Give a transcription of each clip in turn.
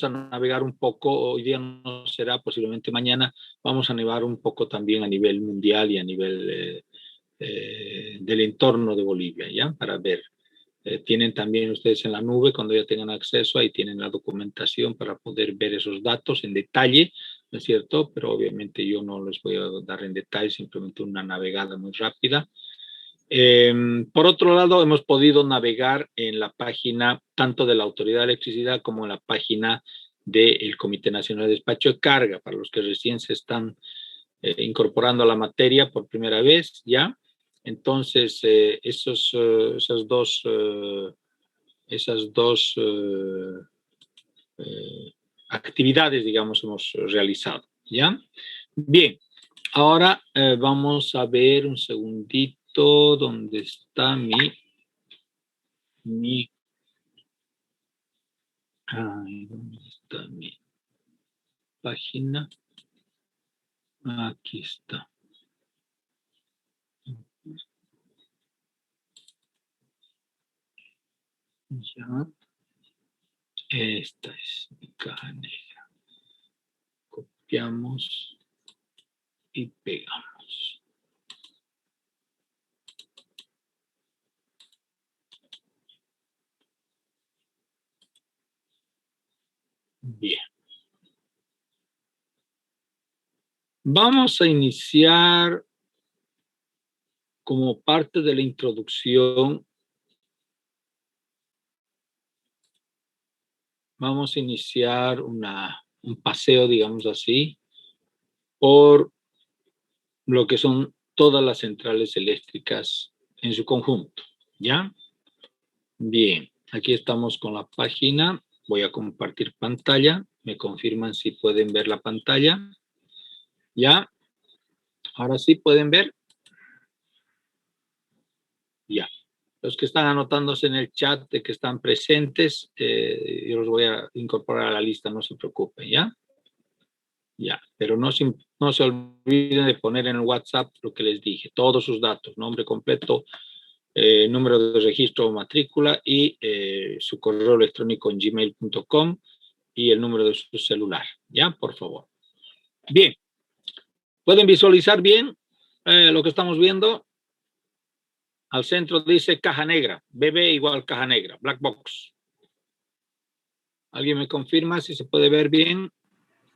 a navegar un poco, hoy día no será, posiblemente mañana, vamos a navegar un poco también a nivel mundial y a nivel del entorno de Bolivia, ¿ya? Para ver. Tienen también ustedes en la nube, cuando ya tengan acceso, ahí tienen la documentación para poder ver esos datos en detalle, ¿no es cierto? Pero obviamente yo no les voy a dar en detalle, simplemente una navegada muy rápida. Por otro lado, hemos podido navegar en la página tanto de la Autoridad de Electricidad como en la página del Comité Nacional de Despacho de Carga, para los que recién se están incorporando a la materia por primera vez, ¿ya? Entonces, esas dos actividades, digamos, hemos realizado, ¿ya? Bien, ahora vamos a ver un segundito dónde está ¿dónde está mi página? Aquí está. Ya. Esta es mi caja negra. Copiamos y pegamos. Bien. Vamos a iniciar como parte de la introducción. Vamos a iniciar un paseo, digamos así, por lo que son todas las centrales eléctricas en su conjunto, ¿ya? Bien, aquí estamos con la página. Voy a compartir pantalla. Me confirman si pueden ver la pantalla. ¿Ya? Ahora sí pueden ver. Ya. Los que están anotándose en el chat de que están presentes, yo los voy a incorporar a la lista, no se preocupen, ¿ya? Ya, pero no se olviden de poner en el WhatsApp lo que les dije, todos sus datos, nombre completo, número de registro o matrícula y su correo electrónico en gmail.com y el número de su celular, ¿ya? Por favor. Bien, ¿pueden visualizar bien lo que estamos viendo? Al centro dice caja negra, BB igual caja negra, black box. ¿Alguien me confirma si se puede ver bien?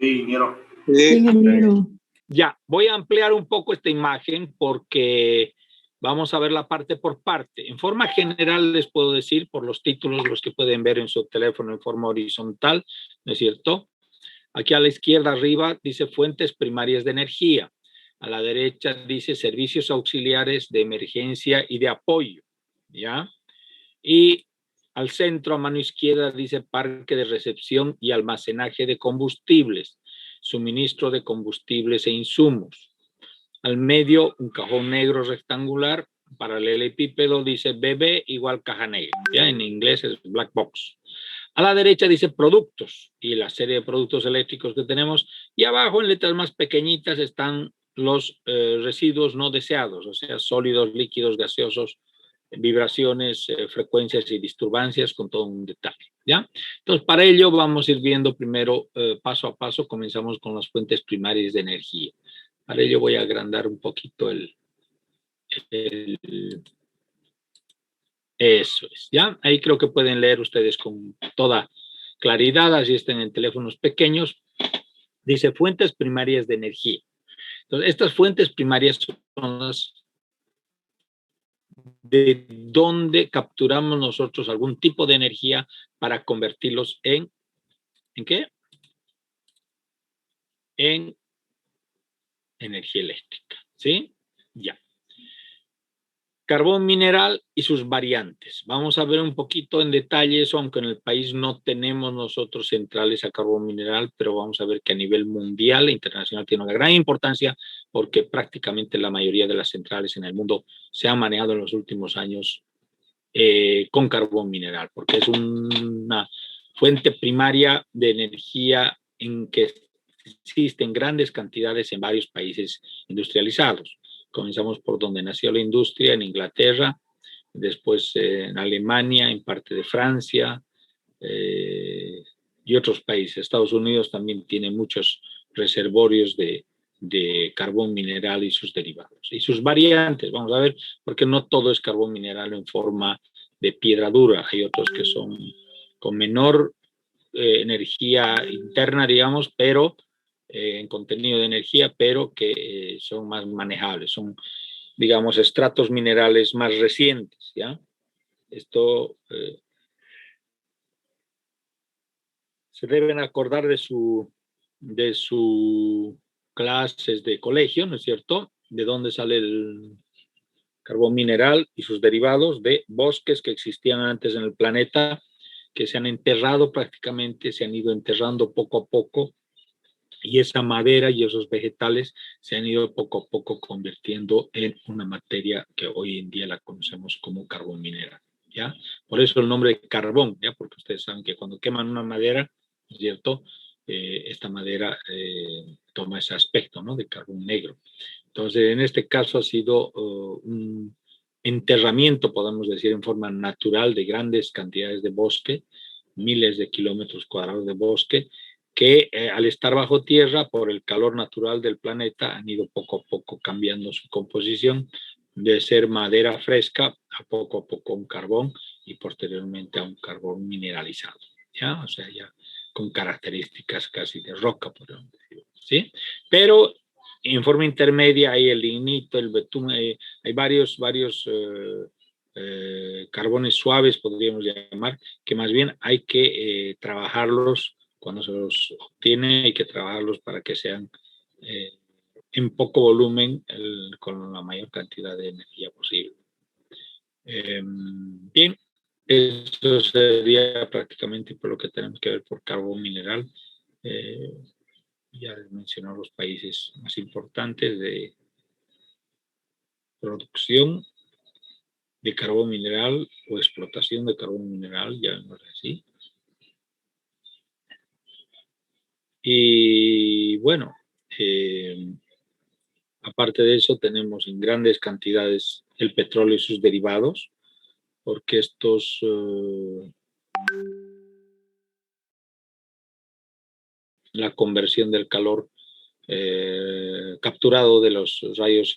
Sí, ingeniero. Sí, ingeniero. Ya, voy a ampliar un poco esta imagen porque vamos a ver la parte por parte. En forma general les puedo decir, por los títulos, los que pueden ver en su teléfono en forma horizontal, ¿no es cierto? Aquí a la izquierda arriba dice fuentes primarias de energía. A la derecha dice servicios auxiliares de emergencia y de apoyo, ¿ya? Y al centro, a mano izquierda, dice parque de recepción y almacenaje de combustibles, suministro de combustibles e insumos. Al medio, un cajón negro rectangular, paralelepípedo, dice BB igual caja negra, ¿ya? En inglés es black box. A la derecha dice productos y la serie de productos eléctricos que tenemos. Y abajo, en letras más pequeñitas, están los residuos no deseados, o sea, sólidos, líquidos, gaseosos, vibraciones, frecuencias y disturbancias con todo un detalle, ¿ya? Entonces, para ello vamos a ir viendo primero paso a paso. Comenzamos con las fuentes primarias de energía. Para ello voy a agrandar un poquito eso es, ¿ya? Ahí creo que pueden leer ustedes con toda claridad, así estén en teléfonos pequeños. Dice fuentes primarias de energía. Entonces, estas fuentes primarias son las de donde capturamos nosotros algún tipo de energía para convertirlos ¿en qué? En energía eléctrica, ¿sí? Ya. Carbón mineral y sus variantes. Vamos a ver un poquito en detalle eso, aunque en el país no tenemos nosotros centrales a carbón mineral, pero vamos a ver que a nivel mundial e internacional tiene una gran importancia porque prácticamente la mayoría de las centrales en el mundo se han manejado en los últimos años con carbón mineral, porque es una fuente primaria de energía en que existen grandes cantidades en varios países industrializados. Comenzamos por donde nació la industria, en Inglaterra, después en Alemania, en parte de Francia, y otros países. Estados Unidos también tiene muchos reservorios de carbón mineral y sus derivados. Y sus variantes, vamos a ver, porque no todo es carbón mineral en forma de piedra dura. Hay otros que son con menor energía interna, digamos, pero en contenido de energía, pero que son más manejables. Son, digamos, estratos minerales más recientes, ¿ya? Esto se deben acordar de su clases de colegio, ¿no es cierto? De dónde sale el carbón mineral y sus derivados de bosques que existían antes en el planeta, que se han enterrado prácticamente, se han ido enterrando poco a poco, y esa madera y esos vegetales se han ido poco a poco convirtiendo en una materia que hoy en día la conocemos como carbón mineral, ¿ya? Por eso el nombre de carbón, ¿ya? Porque ustedes saben que cuando queman una madera, ¿no es cierto? Esta madera toma ese aspecto, ¿no? De carbón negro. Entonces, en este caso ha sido un enterramiento, podemos decir, en forma natural de grandes cantidades de bosque, miles de kilómetros cuadrados de bosque, que al estar bajo tierra, por el calor natural del planeta, han ido poco a poco cambiando su composición de ser madera fresca a poco un carbón y posteriormente a un carbón mineralizado, ¿ya? O sea, ya con características casi de roca, podríamos decir, ¿sí? Pero en forma intermedia hay el lignito, el betún, hay varios carbones suaves, podríamos llamar, que más bien hay que trabajarlos cuando se los obtiene, hay que trabajarlos para que sean en poco volumen con la mayor cantidad de energía posible. Bien, eso sería prácticamente por lo que tenemos que ver por carbón mineral. Ya les mencionó los países más importantes de producción de carbón mineral o explotación de carbón mineral, llamémoslo así. Y bueno, aparte de eso tenemos en grandes cantidades el petróleo y sus derivados, porque estos la conversión del calor capturado de los rayos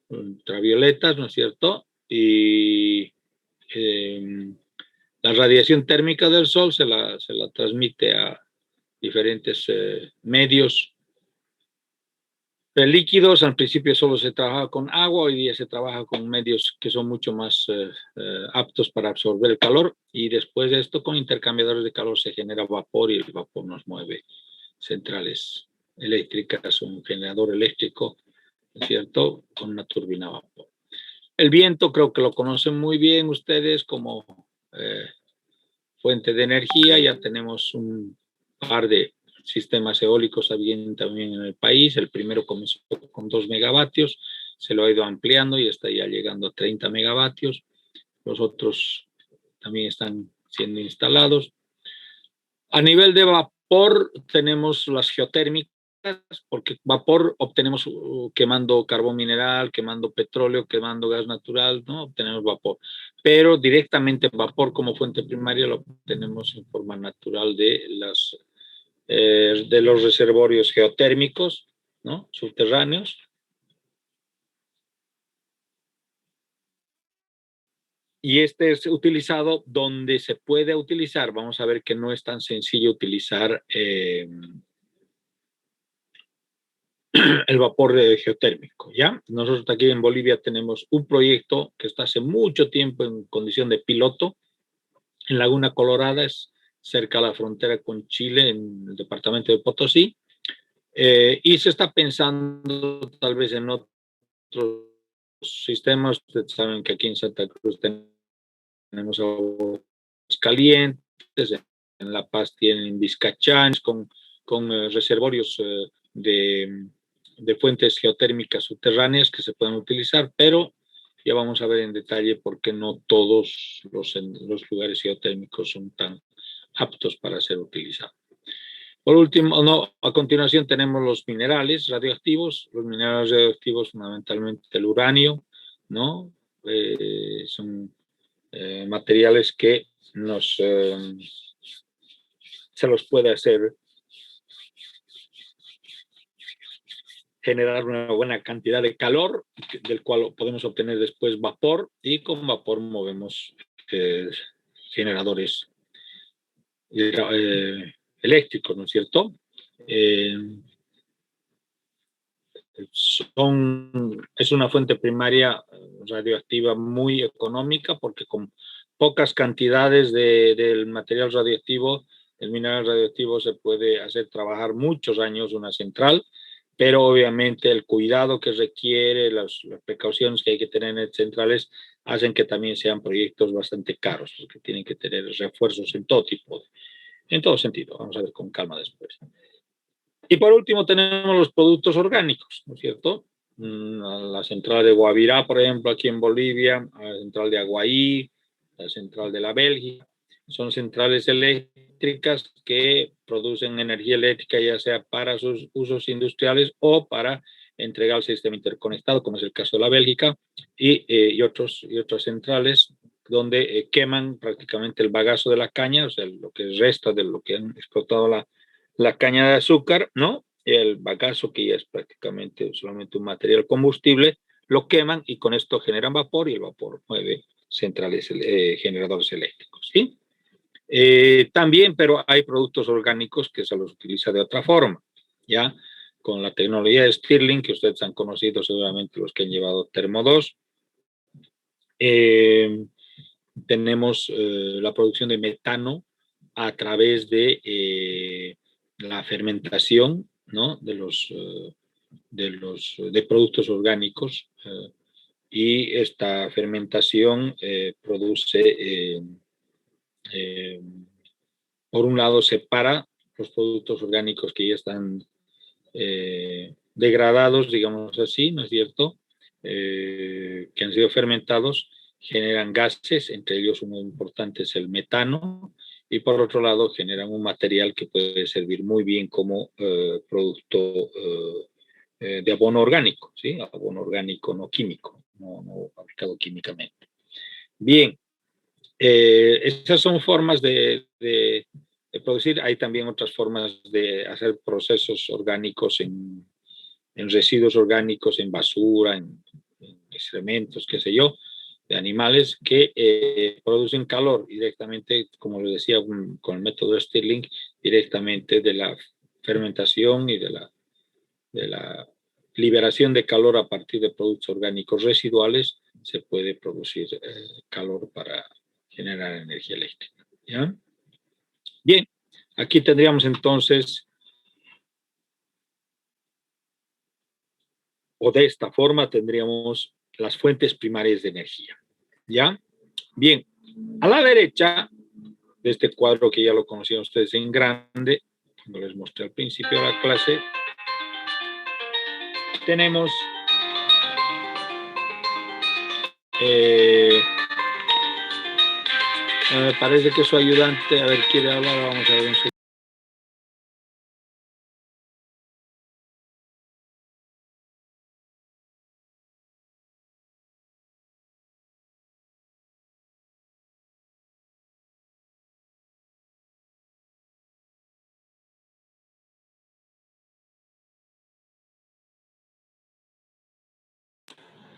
ultravioletas, ¿no es cierto? Y la radiación térmica del sol se la transmite a diferentes medios líquidos. Al principio solo se trabajaba con agua, hoy día se trabaja con medios que son mucho más aptos para absorber el calor, y después de esto con intercambiadores de calor se genera vapor y el vapor nos mueve centrales eléctricas, un generador eléctrico, ¿cierto? Con una turbina a vapor. El viento creo que lo conocen muy bien ustedes como fuente de energía. Ya tenemos un par de sistemas eólicos también en el país. El primero comenzó con 2 megavatios, se lo ha ido ampliando y está ya llegando a 30 megavatios. Los otros también están siendo instalados. A nivel de vapor tenemos las geotérmicas, porque vapor obtenemos quemando carbón mineral, quemando petróleo, quemando gas natural, ¿no? Obtenemos vapor. Pero directamente vapor como fuente primaria lo obtenemos en forma natural de los reservorios geotérmicos, ¿no? Subterráneos. Y este es utilizado donde se puede utilizar. Vamos a ver que no es tan sencillo utilizar el vapor geotérmico, ¿ya? Nosotros aquí en Bolivia tenemos un proyecto que está hace mucho tiempo en condición de piloto en Laguna Colorada, es cerca a la frontera con Chile, en el departamento de Potosí, y se está pensando tal vez en otros sistemas. Ustedes saben que aquí en Santa Cruz tenemos aguas calientes, en La Paz tienen Vizcachán, con reservorios de fuentes geotérmicas subterráneas que se pueden utilizar, pero ya vamos a ver en detalle por qué no todos los lugares geotérmicos son tan aptos para ser utilizados. Por último, no, a continuación tenemos los minerales radioactivos. Los minerales radioactivos, fundamentalmente el uranio, ¿no? Son materiales que nos se los puede hacer generar una buena cantidad de calor, del cual podemos obtener después vapor, y con vapor movemos generadores eléctricos, ¿no es cierto? Es una fuente primaria radioactiva muy económica, porque con pocas cantidades del material radioactivo, el mineral radioactivo, se puede hacer trabajar muchos años una central, pero obviamente el cuidado que requiere, las precauciones que hay que tener en centrales, hacen que también sean proyectos bastante caros, porque tienen que tener refuerzos en todo tipo, en todo sentido. Vamos a ver con calma después. Y por último tenemos los productos orgánicos, ¿no es cierto? La central de Guavirá, por ejemplo, aquí en Bolivia, la central de Aguaí, la central de la Bélgica, son centrales eléctricas que producen energía eléctrica, ya sea para sus usos industriales o para entregar al sistema interconectado, como es el caso de la Bélgica, y otras centrales donde queman prácticamente el bagazo de la caña, o sea, lo que resta de lo que han explotado la caña de azúcar, ¿no? El bagazo, que ya es prácticamente solamente un material combustible, lo queman y con esto generan vapor, y el vapor mueve centrales, generadores eléctricos, ¿sí? También, pero hay productos orgánicos que se los utiliza de otra forma, ¿ya? Con la tecnología de Stirling, que ustedes han conocido seguramente los que han llevado Termo 2, tenemos la producción de metano a través de la fermentación, ¿no? de productos orgánicos, y esta fermentación produce, por un lado, separa los productos orgánicos que ya están degradados, digamos así, ¿no es cierto? Que han sido fermentados, generan gases, entre ellos uno importante es el metano, y por otro lado generan un material que puede servir muy bien como producto de abono orgánico, ¿sí? Abono orgánico no químico, no fabricado químicamente. Bien, esas son formas de producir. Hay también otras formas de hacer procesos orgánicos en residuos orgánicos, en basura, en excrementos, qué sé yo, de animales que producen calor directamente, como les decía, con el método Stirling, directamente de la fermentación y de la liberación de calor a partir de productos orgánicos residuales. Se puede producir calor para generar energía eléctrica, ¿ya? Bien, aquí tendríamos entonces, o de esta forma tendríamos las fuentes primarias de energía, ¿ya? Bien, a la derecha de este cuadro, que ya lo conocían ustedes en grande, como les mostré al principio de la clase, tenemos me parece que su ayudante, a ver, quiere hablar, vamos a ver un segundo.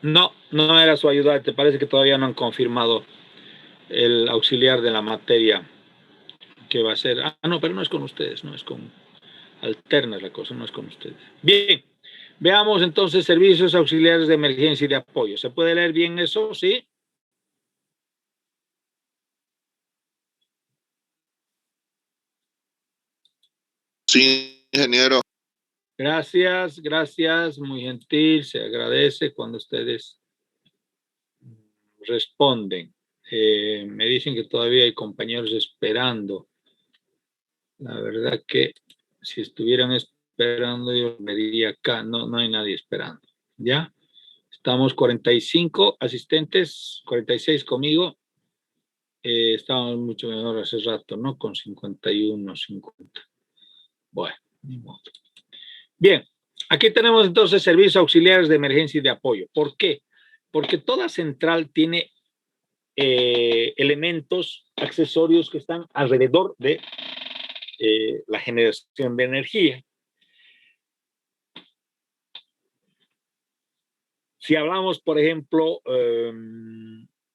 No, no era su ayudante, parece que todavía no han confirmado el auxiliar de la materia que va a ser. Ah, no, pero no es con ustedes, no es con alternas la cosa, no es con ustedes. Bien, veamos entonces servicios auxiliares de emergencia y de apoyo. ¿Se puede leer bien eso? ¿Sí? Sí, ingeniero. Gracias, gracias, muy gentil, se agradece cuando ustedes responden. Me dicen que todavía hay compañeros esperando. La verdad que si estuvieran esperando, yo me diría acá, no hay nadie esperando. ¿Ya? Estamos 45 asistentes, 46 conmigo. Estábamos mucho mejor hace rato, ¿no? Con 51, 50. Bueno, ni modo. Bien, aquí tenemos entonces servicios auxiliares de emergencia y de apoyo. ¿Por qué? Porque toda central tiene elementos accesorios que están alrededor de la generación de energía. Si hablamos, por ejemplo,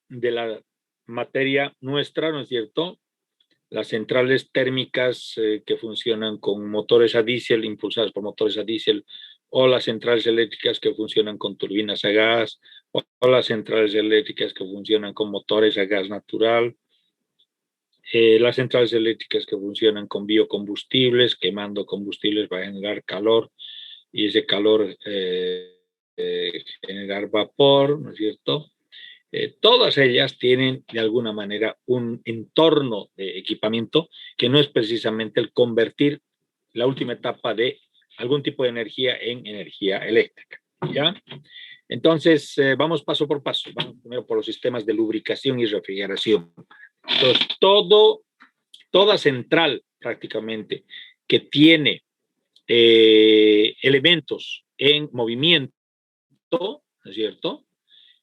de la materia nuestra, ¿no es cierto? Las centrales térmicas que funcionan con motores a diésel, impulsadas por motores a diésel, o las centrales eléctricas que funcionan con turbinas a gas, o las centrales eléctricas que funcionan con motores a gas natural, las centrales eléctricas que funcionan con biocombustibles, quemando combustibles para generar calor, y ese calor generar vapor, ¿no es cierto? Todas ellas tienen de alguna manera un entorno de equipamiento que no es precisamente el convertir la última etapa de algún tipo de energía en energía eléctrica, ¿ya? Entonces, vamos paso por paso. Vamos primero por los sistemas de lubricación y refrigeración. Entonces, toda central prácticamente que tiene elementos en movimiento, ¿no es cierto?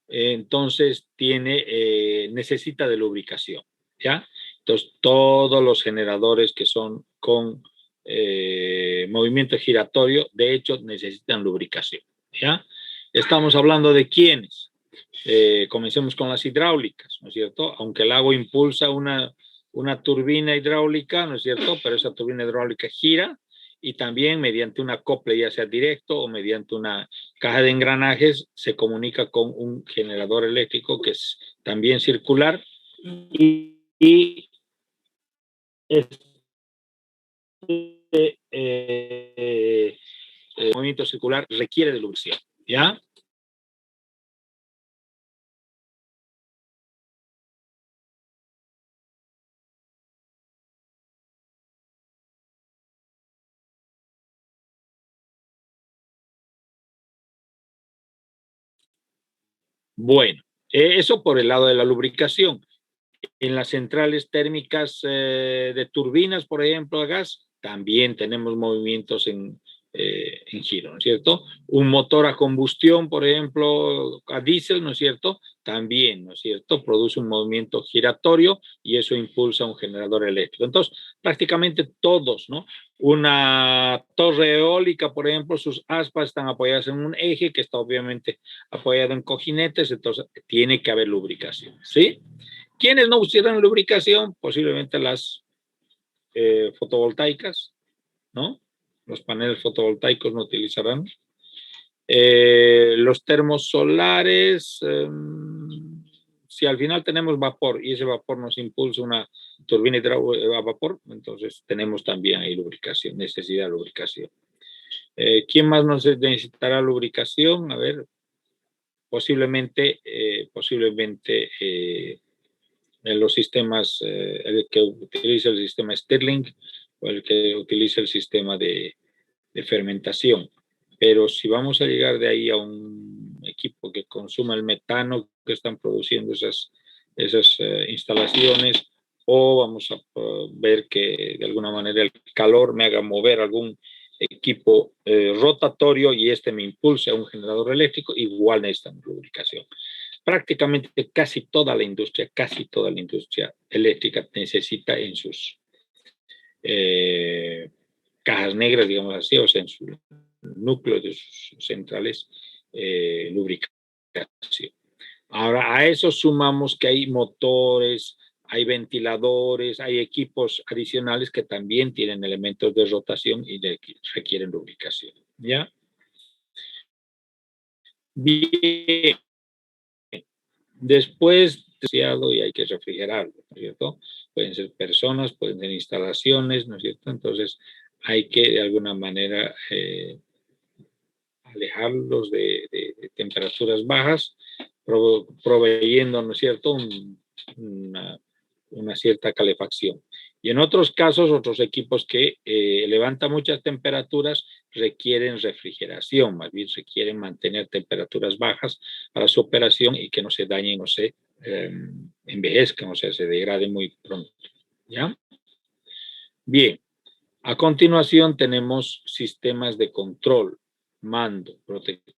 Entonces necesita de lubricación, ¿ya? Entonces, todos los generadores que son con movimiento giratorio, de hecho, necesitan lubricación, ¿ya? Estamos hablando de quiénes. Comencemos con las hidráulicas, ¿no es cierto? Aunque el agua impulsa una turbina hidráulica, ¿no es cierto? Pero esa turbina hidráulica gira y también mediante un acople, ya sea directo o mediante una caja de engranajes, se comunica con un generador eléctrico que es también circular y movimiento circular requiere de lubricación, ¿ya? Bueno, eso por el lado de la lubricación. En las centrales térmicas de turbinas, por ejemplo, a gas, también tenemos movimientos en giro, ¿no es cierto? Un motor a combustión, por ejemplo, a diésel, ¿no es cierto? También, ¿no es cierto? Produce un movimiento giratorio y eso impulsa un generador eléctrico. Entonces, prácticamente todos, ¿no? Una torre eólica, por ejemplo, sus aspas están apoyadas en un eje que está obviamente apoyado en cojinetes, entonces tiene que haber lubricación, ¿sí? ¿Quiénes no usaran lubricación? Posiblemente las fotovoltaicas, ¿no? Los paneles fotovoltaicos no utilizarán. Los termos solares, si al final tenemos vapor y ese vapor nos impulsa una turbina a vapor, entonces tenemos también ahí lubricación, necesidad de lubricación. ¿Quién más nos necesitará lubricación? A ver, posiblemente en los sistemas, el que utiliza el sistema Stirling o el que utiliza el sistema de fermentación. Pero si vamos a llegar de ahí a un equipo que consuma el metano que están produciendo esas instalaciones, o vamos a ver que de alguna manera el calor me haga mover algún equipo rotatorio y me impulse a un generador eléctrico, igual necesitan lubricación. Prácticamente casi toda la industria eléctrica necesita en sus cajas negras, digamos así, o sea, en su núcleo de sus centrales, lubricación. Ahora, a eso sumamos que hay motores, hay ventiladores, hay equipos adicionales que también tienen elementos de rotación y requieren lubricación, ¿ya? Bien. Después, y hay que refrigerarlo, ¿no es cierto? Pueden ser personas, pueden ser instalaciones, ¿no es cierto? Entonces, hay que de alguna manera alejarlos de temperaturas bajas, proveyendo, ¿no es cierto?, una cierta calefacción. Y en otros casos, otros equipos que levantan muchas temperaturas requieren refrigeración, más bien requieren mantener temperaturas bajas para su operación y que no se dañen, no se envejezcan, o sea, se degraden muy pronto, ¿ya? Bien, a continuación tenemos sistemas de control, mando, protección,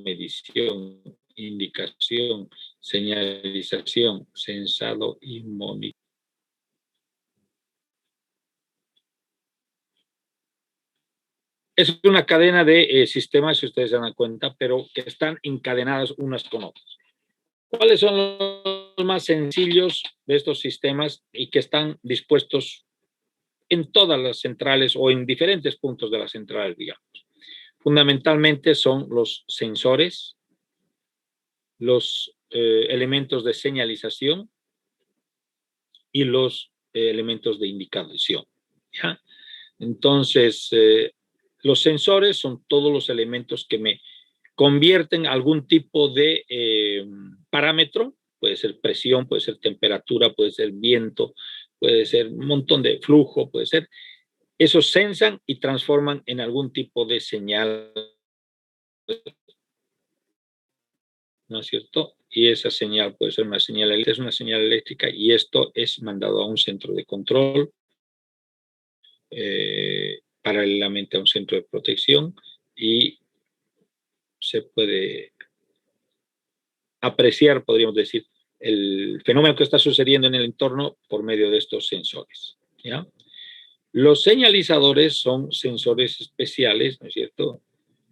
medición, indicación, señalización, sensado y monitoreo. Es una cadena de sistemas, si ustedes se dan cuenta, pero que están encadenadas unas con otras. ¿Cuáles son los más sencillos de estos sistemas y que están dispuestos en todas las centrales o en diferentes puntos de las centrales, digamos? Fundamentalmente son los sensores, los elementos de señalización y los elementos de indicación. ¿Ya? Entonces, los sensores son todos los elementos que me convierten algún tipo de parámetro, puede ser presión, puede ser temperatura, puede ser viento, puede ser un montón de flujo, puede ser. Esos sensan y transforman en algún tipo de señal, ¿no es cierto? Y esa señal puede ser una señal eléctrica, es una señal eléctrica y esto es mandado a un centro de control, paralelamente a un centro de protección y se puede apreciar, podríamos decir, el fenómeno que está sucediendo en el entorno por medio de estos sensores. ¿Ya? Los señalizadores son sensores especiales, ¿no es cierto?,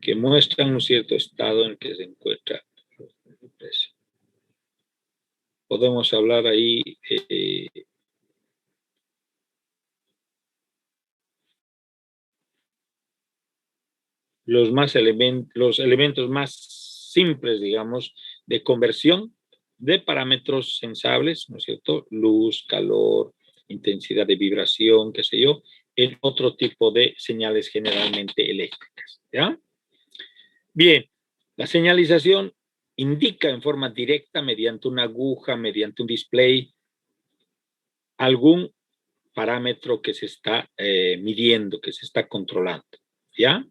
que muestran un cierto estado en el que se encuentra el precio. Podemos hablar ahí los elementos más simples, digamos, de conversión de parámetros sensables, ¿no es cierto? Luz, calor, intensidad de vibración, qué sé yo, en otro tipo de señales generalmente eléctricas, ¿ya? Bien, la señalización indica en forma directa mediante una aguja, mediante un display, algún parámetro que se está midiendo, que se está controlando, ¿ya?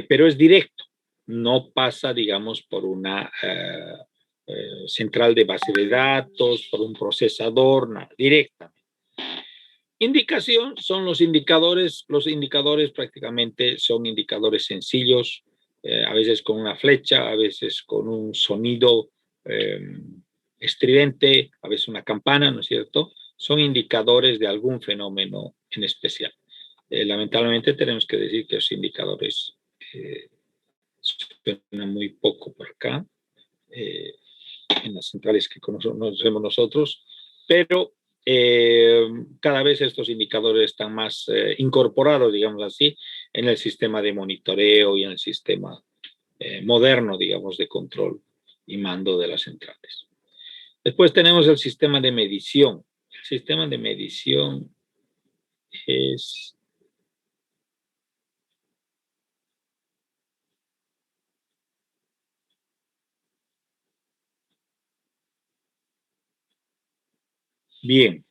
Pero es directo, no pasa, digamos, por una central de base de datos, por un procesador, nada, directamente. Indicación son los indicadores prácticamente son indicadores sencillos, a veces con una flecha, a veces con un sonido estridente, a veces una campana, ¿no es cierto? Son indicadores de algún fenómeno en especial. Lamentablemente tenemos que decir que los indicadores suenan muy poco por acá, en las centrales que conocemos nosotros, pero cada vez estos indicadores están más incorporados, digamos así, en el sistema de monitoreo y en el sistema moderno, digamos, de control y mando de las centrales. Después tenemos el sistema de medición. El sistema de medición es bien.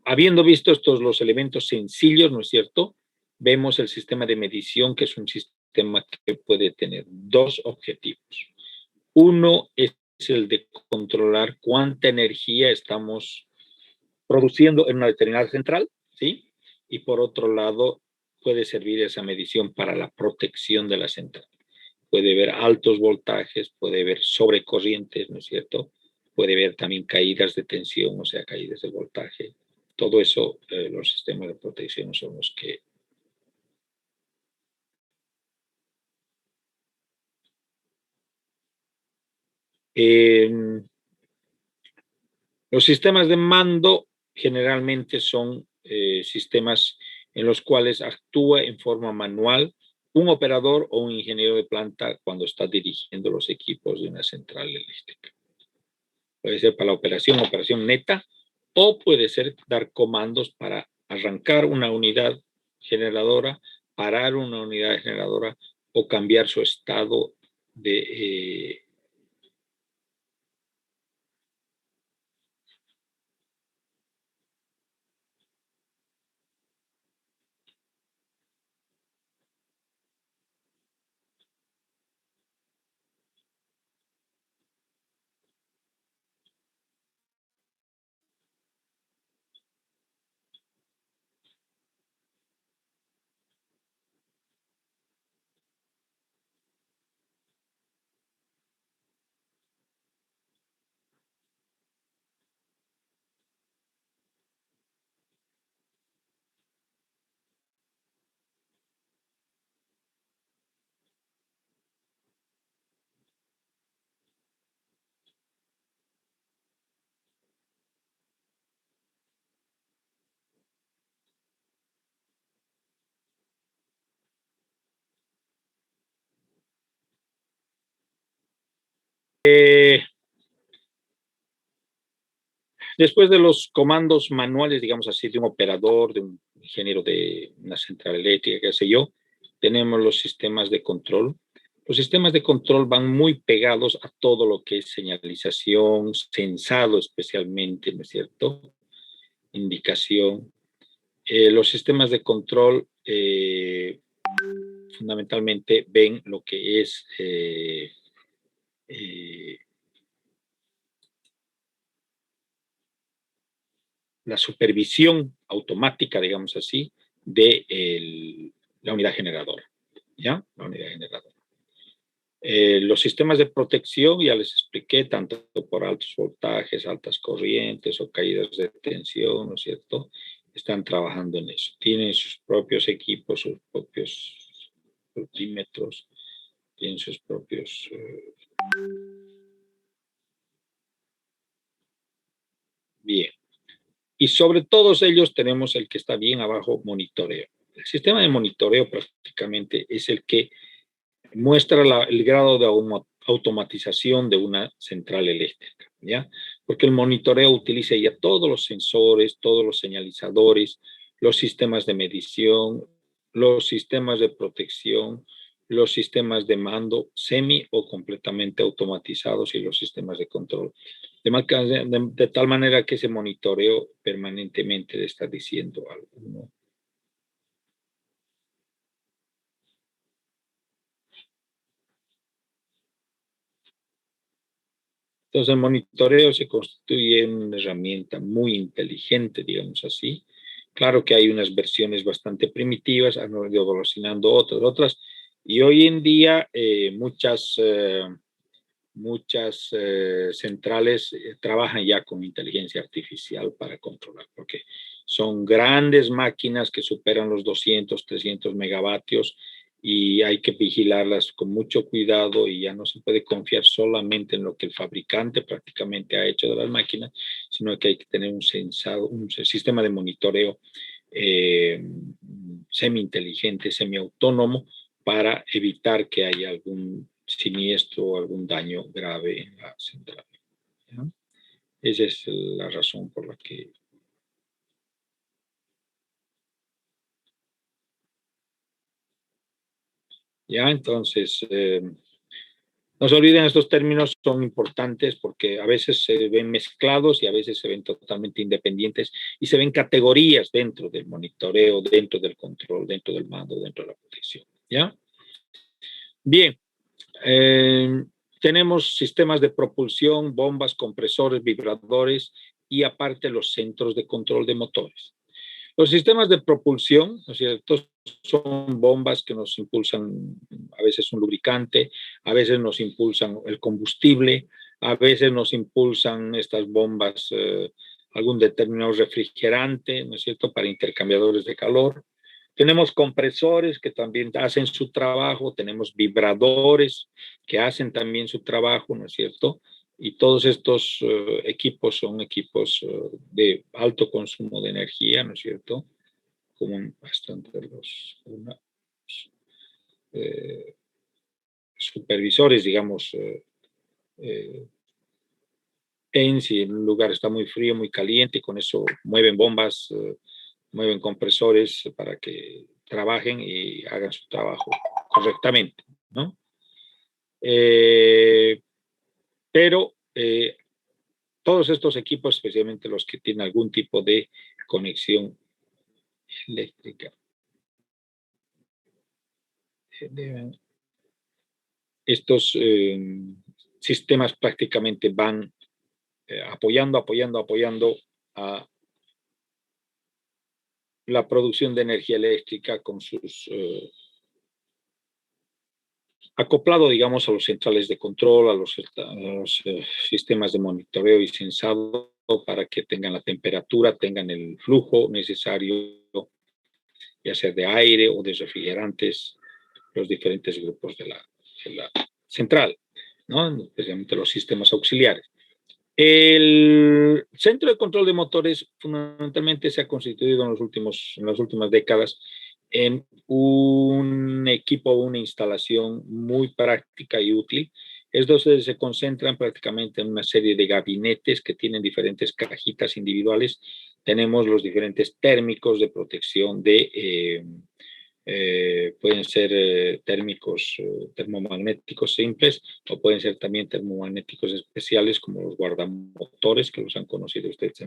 Habiendo visto estos los elementos sencillos, ¿no es cierto? Vemos el sistema de medición, que es un sistema que puede tener dos objetivos. Uno es el de controlar cuánta energía estamos produciendo en una determinada central, ¿sí? Y por otro lado, puede servir esa medición para la protección de la central. Puede haber altos voltajes, puede haber sobrecorrientes, ¿no es cierto? Puede haber también caídas de tensión, o sea, caídas de voltaje. Todo eso, los sistemas de protección son los que... los sistemas de mando generalmente son sistemas en los cuales actúa en forma manual un operador o un ingeniero de planta cuando está dirigiendo los equipos de una central eléctrica. Puede ser para la operación neta, o puede ser dar comandos para arrancar una unidad generadora, parar una unidad generadora o cambiar su estado de Después de los comandos manuales, digamos así, de un operador, de un ingeniero de una central eléctrica, qué sé yo, tenemos los sistemas de control. Los sistemas de control van muy pegados a todo lo que es señalización, sensado especialmente, ¿no es cierto? Indicación. Los sistemas de control fundamentalmente ven lo que es la supervisión automática, digamos así, de la unidad generadora. ¿Ya? La unidad generadora. Los sistemas de protección, ya les expliqué, tanto por altos voltajes, altas corrientes o caídas de tensión, ¿no es cierto? Están trabajando en eso. Tienen sus propios equipos, sus propios multímetros, tienen sus propios... Bien. Y sobre todos ellos tenemos el que está bien abajo, monitoreo. El sistema de monitoreo prácticamente es el que muestra el grado de automatización de una central eléctrica, ¿ya? Porque el monitoreo utiliza ya todos los sensores, todos los señalizadores, los sistemas de medición, los sistemas de protección, los sistemas de mando semi o completamente automatizados y los sistemas de control. De tal manera que ese monitoreo permanentemente le está diciendo algo, ¿no? Entonces, el monitoreo se constituye en una herramienta muy inteligente, digamos así. Claro que hay unas versiones bastante primitivas, han ido evolucionando otras, y hoy en día muchas centrales trabajan ya con inteligencia artificial para controlar, porque son grandes máquinas que superan los 200, 300 megavatios y hay que vigilarlas con mucho cuidado y ya no se puede confiar solamente en lo que el fabricante prácticamente ha hecho de las máquinas, sino que hay que tener un sistema de monitoreo semi-inteligente, semi-autónomo para evitar que haya algún siniestro o algún daño grave en la central. ¿Ya? Esa es la razón por la que... Ya, entonces, no se olviden, estos términos son importantes porque a veces se ven mezclados y a veces se ven totalmente independientes y se ven categorías dentro del monitoreo, dentro del control, dentro del mando, dentro de la protección. ¿Ya? Bien. Tenemos sistemas de propulsión, bombas, compresores, vibradores y aparte los centros de control de motores. Los sistemas de propulsión, ¿no es cierto?, son bombas que nos impulsan a veces un lubricante, a veces nos impulsan el combustible, a veces nos impulsan estas bombas algún determinado refrigerante, ¿no es cierto?, para intercambiadores de calor. Tenemos compresores que también hacen su trabajo, tenemos vibradores que hacen también su trabajo, ¿no es cierto? Y todos estos equipos son equipos de alto consumo de energía, ¿no es cierto? Como bastante los supervisores, digamos, en si un lugar está muy frío, muy caliente, y con eso mueven bombas, mueven compresores para que trabajen y hagan su trabajo correctamente, ¿no? Pero todos estos equipos, especialmente los que tienen algún tipo de conexión eléctrica, estos sistemas prácticamente van apoyando a la producción de energía eléctrica con sus acoplado, digamos, a los centrales de control, a los sistemas de monitoreo y sensado para que tengan la temperatura, tengan el flujo necesario, ya sea de aire o de refrigerantes, los diferentes grupos de la central, ¿no? Especialmente los sistemas auxiliares. El centro de control de motores fundamentalmente se ha constituido en las últimas décadas en un equipo, una instalación muy práctica y útil. Estos se concentran prácticamente en una serie de gabinetes que tienen diferentes cajitas individuales. Tenemos los diferentes térmicos de protección pueden ser térmicos termomagnéticos simples o pueden ser también termomagnéticos especiales como los guardamotores, que los han conocido ustedes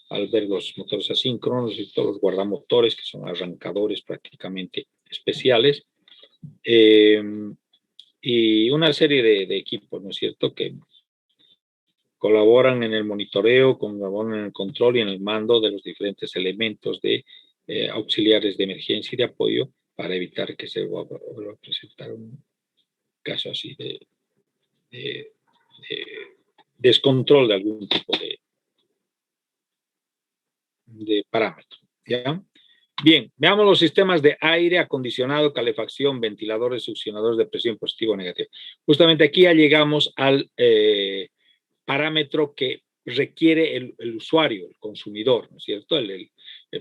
al ver los motores asíncronos y todos los guardamotores, que son arrancadores prácticamente especiales. Y una serie de equipos, ¿no es cierto?, que colaboran en el monitoreo, colaboran en el control y en el mando de los diferentes elementos de auxiliares de emergencia y de apoyo para evitar que se vuelva a presentar un caso así de descontrol de algún tipo de parámetro, ¿ya? Bien, veamos los sistemas de aire acondicionado, calefacción, ventiladores, succionadores de presión positivo o negativo. Justamente aquí ya llegamos al parámetro que requiere el usuario, el consumidor, ¿no es cierto?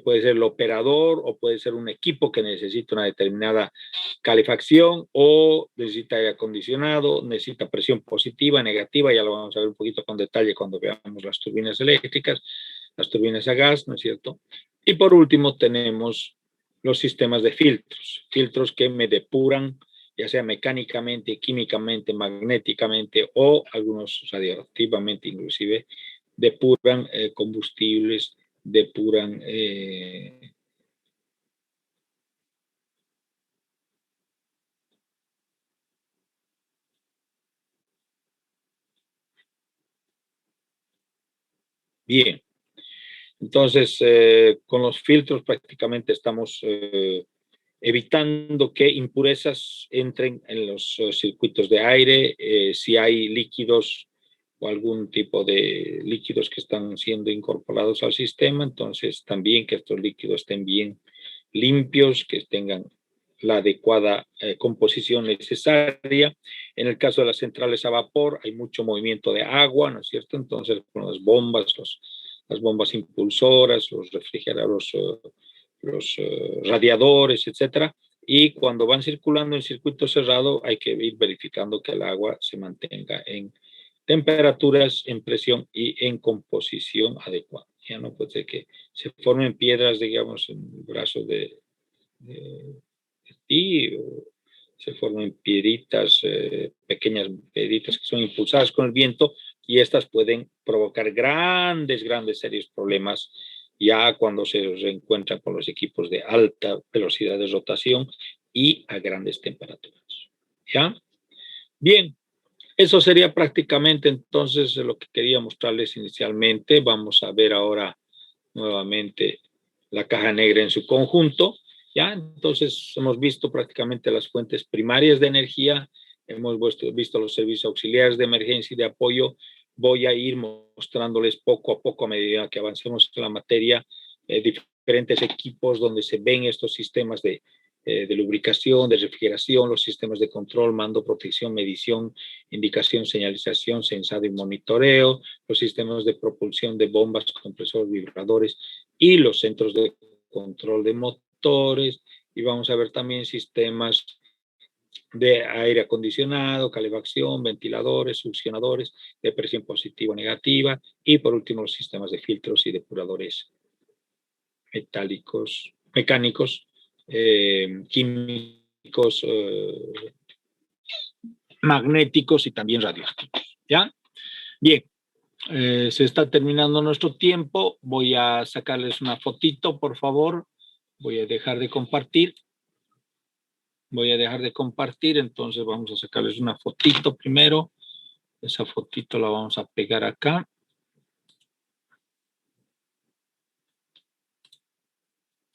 Puede ser el operador o puede ser un equipo que necesita una determinada calefacción o necesita aire acondicionado, necesita presión positiva, negativa, ya lo vamos a ver un poquito con detalle cuando veamos las turbinas eléctricas, las turbinas a gas, ¿no es cierto? Y por último tenemos los sistemas de filtros que me depuran, ya sea mecánicamente, químicamente, magnéticamente o algunos radioactivamente inclusive, depuran combustibles, depuran bien. Entonces, con los filtros prácticamente estamos evitando que impurezas entren en los circuitos de aire, si hay líquidos o algún tipo de líquidos que están siendo incorporados al sistema, entonces también que estos líquidos estén bien limpios, que tengan la adecuada composición necesaria. En el caso de las centrales a vapor hay mucho movimiento de agua, ¿no es cierto? Entonces con las bombas, las bombas impulsoras, los refrigeradores, los radiadores, etcétera. Y cuando van circulando en circuito cerrado, hay que ir verificando que el agua se mantenga en temperaturas, en presión y en composición adecuada. Ya no puede ser que se formen piedras, digamos, en el brazo de ti, o se formen piedritas, pequeñas piedritas que son impulsadas con el viento, y estas pueden provocar grandes serios problemas ya cuando se reencuentran con los equipos de alta velocidad de rotación y a grandes temperaturas. ¿Ya? Bien, eso sería prácticamente entonces lo que quería mostrarles inicialmente. Vamos a ver ahora nuevamente la caja negra en su conjunto. ¿Ya? Entonces hemos visto prácticamente las fuentes primarias de energía, hemos visto los servicios auxiliares de emergencia y de apoyo. Voy a ir mostrándoles poco a poco a medida que avancemos en la materia diferentes equipos donde se ven estos sistemas de lubricación, de refrigeración, los sistemas de control, mando, protección, medición, indicación, señalización, sensado y monitoreo, los sistemas de propulsión de bombas, compresores, vibradores y los centros de control de motores. Y vamos a ver también sistemas de aire acondicionado, calefacción, ventiladores, succionadores de presión positiva o negativa, y por último los sistemas de filtros y depuradores mecánicos, químicos, magnéticos y también radioactivos. ¿Ya? Bien, se está terminando nuestro tiempo. Voy a sacarles una fotito, por favor. Voy a dejar de compartir. Entonces vamos a sacarles una fotito primero. Esa fotito la vamos a pegar acá.